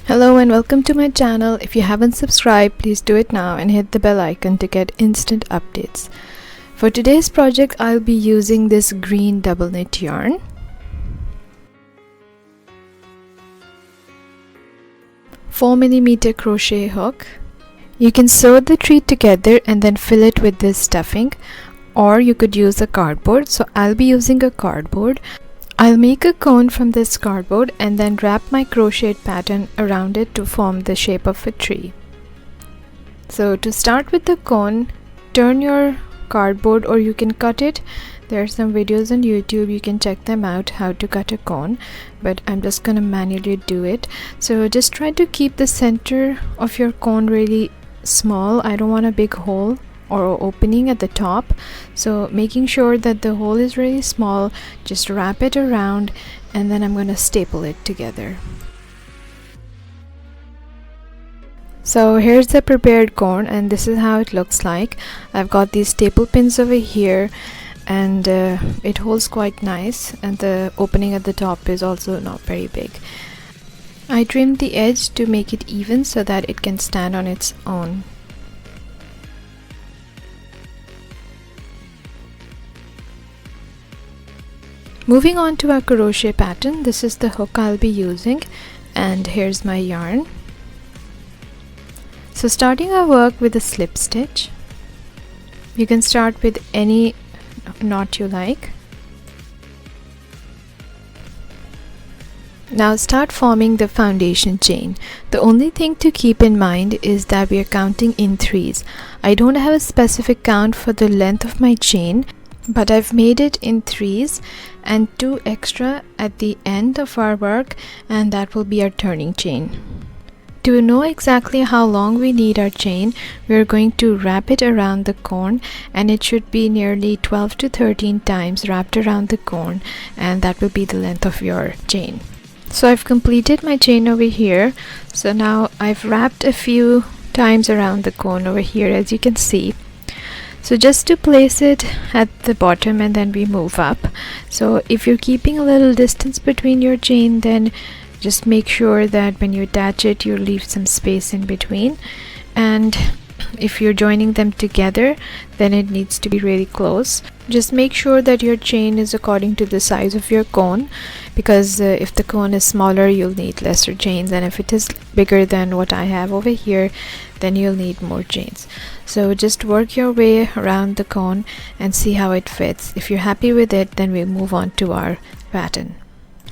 Hello and welcome to my channel. If you haven't subscribed, please do it now and hit the bell icon to get instant updates. For today's project, I'll be using this green double knit yarn. $4mm crochet hook. You can sew the three together and then fill it with this stuffing, or you could use a cardboard. So I'll be using a cardboard. I'll make a cone from this cardboard and then wrap my crocheted pattern around it to form the shape of a tree. So to start with the cone, turn your cardboard, or you can cut it. There are some videos on YouTube, you can check them out how to cut a cone, but I'm just gonna manually do it. So just try to keep the center of your cone really small. I don't want a big hole or opening at the top, so making sure that the hole is really small, just wrap it around and then I'm going to staple it together. So here's the prepared cone and this is how it looks like. I've got these staple pins over here and it holds quite nice, and the opening at the top is also not very big. I trimmed the edge to make it even so that it can stand on its own. Moving on to our crochet pattern, this is the hook I'll be using, and here's my yarn. So starting our work with a slip stitch. You can start with any knot you like. Now start forming the foundation chain. The only thing to keep in mind is that we are counting in threes. I don't have a specific count for the length of my chain, but I've made it in threes and 2 extra at the end of our work, and that will be our turning chain. To know exactly how long we need our chain, we're going to wrap it around the cone, and it should be nearly 12 to 13 times wrapped around the cone, and that will be the length of your chain. So I've completed my chain over here. So now I've wrapped a few times around the cone over here, as you can see. So just to place it at the bottom and then we move up. So if you're keeping a little distance between your chain, then just make sure that when you attach it, you leave some space in between. And if you're joining them together, then it needs to be really close. Just make sure that your chain is according to the size of your cone, because if the cone is smaller, you'll need lesser chains, and if it is bigger than what I have over here, then you'll need more chains. So just work your way around the cone and see how it fits. If you're happy with it, then we move on to our pattern.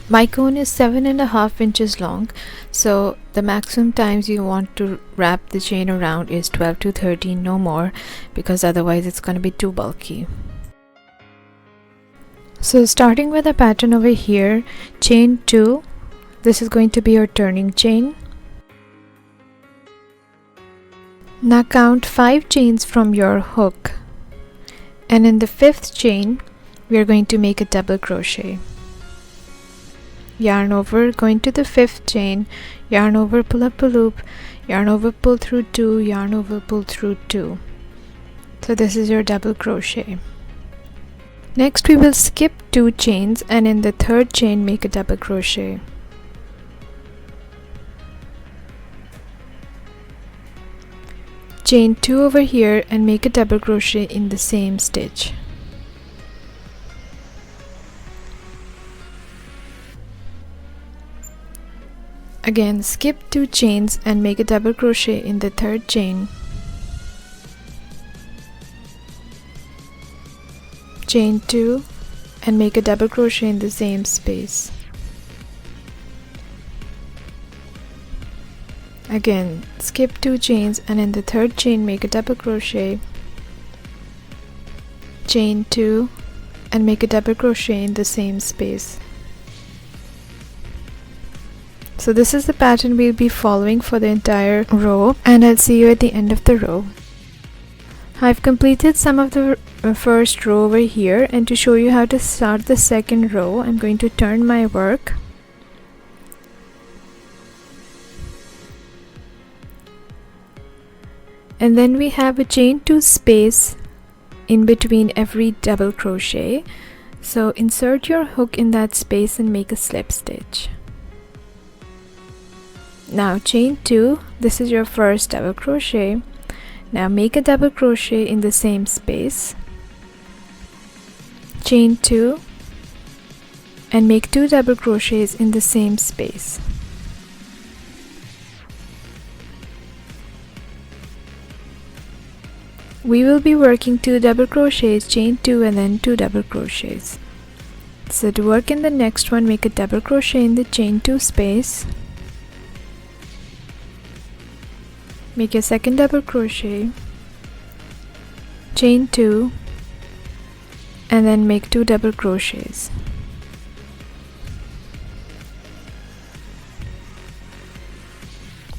My cone is 7.5 inches long, so the maximum times you want to wrap the chain around is 12 to 13, no more, because otherwise it's going to be too bulky. So starting with a pattern over here, chain 2, this is going to be your turning chain. Now count 5 chains from your hook, and in the 5th chain we are going to make a double crochet. Yarn over, going to the 5th chain, yarn over, pull up a loop, yarn over, pull through 2, yarn over, pull through 2. So this is your double crochet. Next we will skip 2 chains and in the 3rd chain make a double crochet. Chain 2 over here and make a double crochet in the same stitch. Again, skip 2 chains and make a double crochet in the 3rd chain. Chain 2 and make a double crochet in the same space. Again, skip 2 chains and in the 3rd chain make a double crochet. Chain 2 and make a double crochet in the same space. So this is the pattern we'll be following for the entire row, and I'll see you at the end of the row. I've completed some of the first row over here, and to show you how to start the second row, I'm going to turn my work. And then we have a chain 2 space in between every double crochet. So insert your hook in that space and make a slip stitch. Now chain 2, this is your first double crochet. Now make a double crochet in the same space, chain 2 and make 2 double crochets in the same space. We will be working 2 double crochets, chain 2 and then 2 double crochets. So to work in the next one, make a double crochet in the chain 2 space, make your second double crochet, chain 2 and then make 2 double crochets.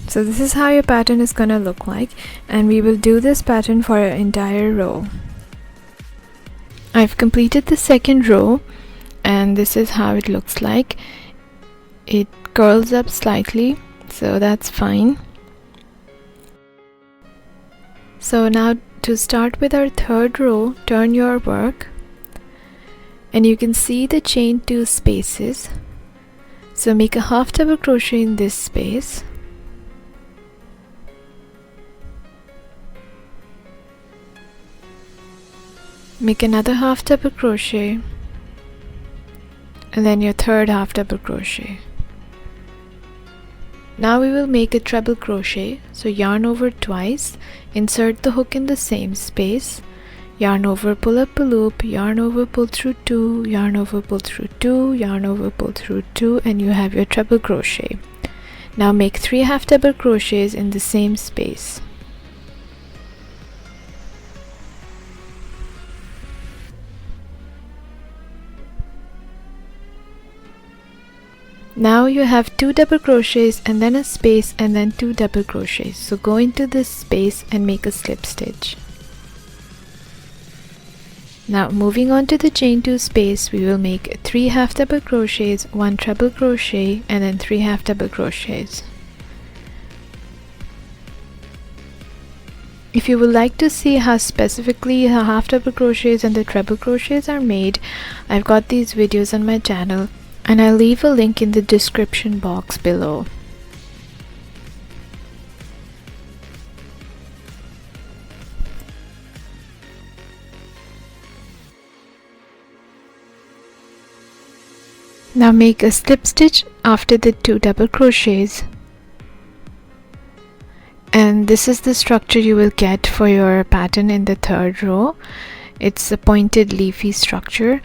So this is how your pattern is gonna look like, and we will do this pattern for our entire row. I've completed the second row and this is how it looks like. It curls up slightly, so that's fine. So now to start with our third row, turn your work and you can see the chain 2 spaces. So make a half double crochet in this space, make another half double crochet and then your third half double crochet. Now we will make a treble crochet, so yarn over twice, insert the hook in the same space, yarn over, pull up a loop, yarn over, pull through 2, yarn over, pull through 2, yarn over, pull through 2, and you have your treble crochet. Now make 3 half double crochets in the same space. Now you have 2 double crochets and then a space and then 2 double crochets. So go into this space and make a slip stitch. Now moving on to the chain 2 space, we will make 3 half double crochets, 1 treble crochet and then 3 half double crochets. If you would like to see how specifically the half double crochets and the treble crochets are made, I've got these videos on my channel and I'll leave a link in the description box below. Now make a slip stitch after the 2 double crochets, and this is the structure you will get for your pattern in the third row. It's a pointed leafy structure,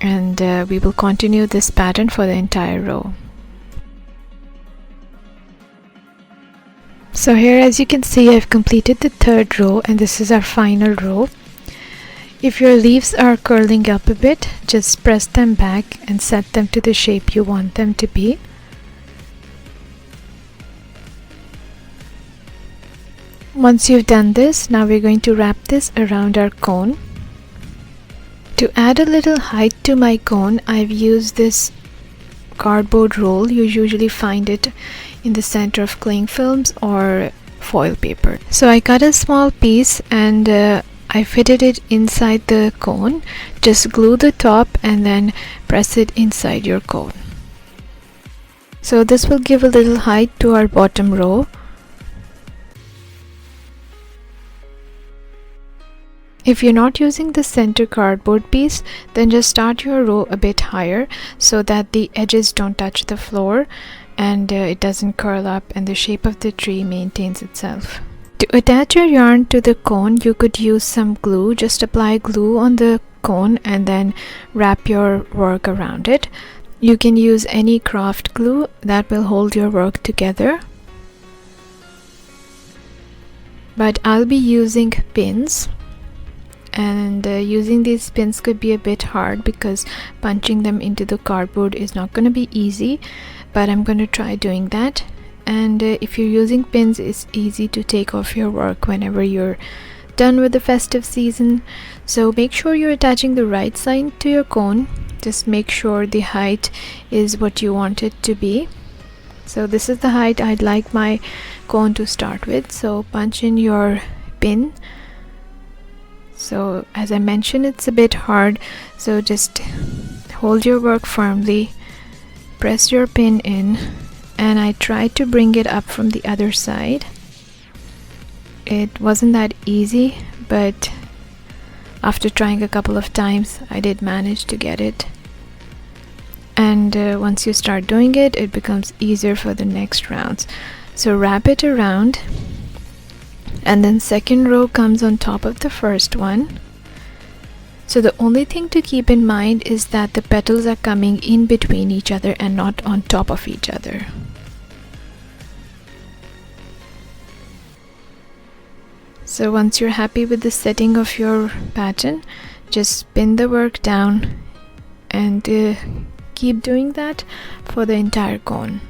and we will continue this pattern for the entire row. So here, as you can see, I've completed the third row and this is our final row. If your leaves are curling up a bit, just press them back and set them to the shape you want them to be. Once you've done this, now we're going to wrap this around our cone. To add a little height to my cone, I've used this cardboard roll. You usually find it in the center of cling films or foil paper. So I cut a small piece and I fitted it inside the cone. Just glue the top and then press it inside your cone. So this will give a little height to our bottom row. If you're not using the center cardboard piece, then just start your row a bit higher so that the edges don't touch the floor and it doesn't curl up and the shape of the tree maintains itself. To attach your yarn to the cone, you could use some glue. Just apply glue on the cone and then wrap your work around it. You can use any craft glue that will hold your work together. But I'll be using pins. And using these pins could be a bit hard because punching them into the cardboard is not going to be easy, but I'm going to try doing that. And if you're using pins, it's easy to take off your work whenever you're done with the festive season. So make sure you're attaching the right side to your cone. Just make sure the height is what you want it to be. So this is the height I'd like my cone to start with. So punch in your pin. So as I mentioned, it's a bit hard, so just hold your work firmly, press your pin in and I tried to bring it up from the other side. It wasn't that easy, but after trying a couple of times I did manage to get it. And once you start doing it, it becomes easier for the next rounds. So wrap it around, and then second row comes on top of the first one. So the only thing to keep in mind is that the petals are coming in between each other and not on top of each other. So once you're happy with the setting of your pattern, just spin the work down and keep doing that for the entire cone.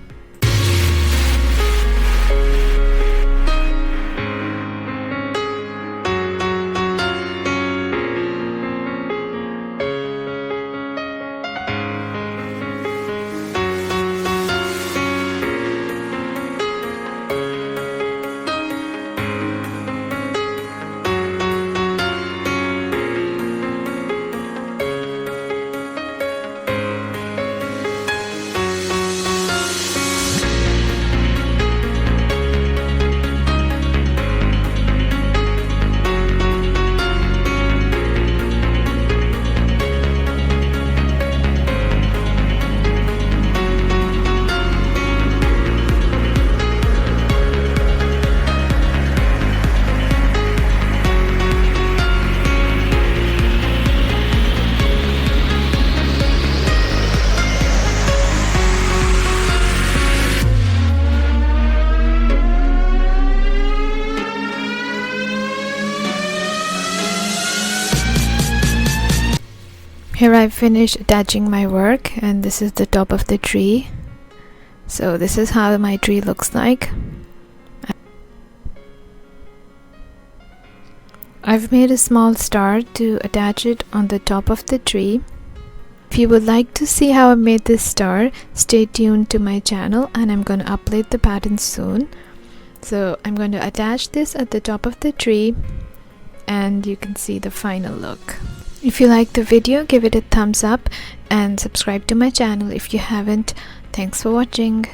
Here I've finished attaching my work, and this is the top of the tree. So this is how my tree looks like. I've made a small star to attach it on the top of the tree. If you would like to see how I made this star, stay tuned to my channel, and I'm going to upload the pattern soon. So I'm going to attach this at the top of the tree, and you can see the final look. If you like the video, give it a thumbs up and subscribe to my channel if you haven't. Thanks for watching.